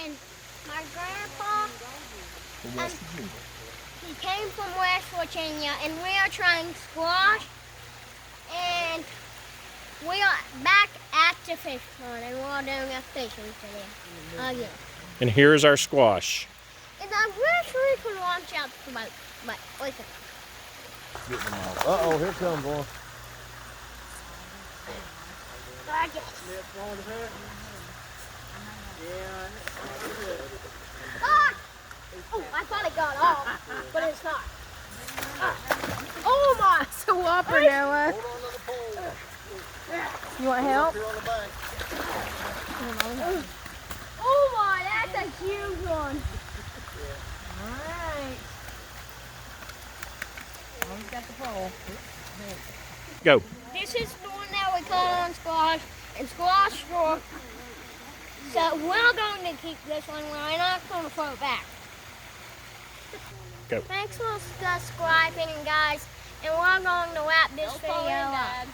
and my grandpa, From West Virginia. he came from West Virginia, and we are trying squash, and we are back at the fish pond, and we're doing a fishing today again. And here's our squash. And I wish we could launch out the boat, but we can. Get them off. Uh-oh, here comes one. I guess. Ah! Oh, I thought it got off, but it's not. Oh my, it's a whopper, Noah. Hold on to the pole. You want help? Here on the bank. Oh my, that's a huge one. Alright. Always got the pole. Go. This is the one that we caught on squash and squash straw. So we're going to keep this one. We're not going to throw it back. Go. Thanks for subscribing, guys. And we're going to wrap this video up.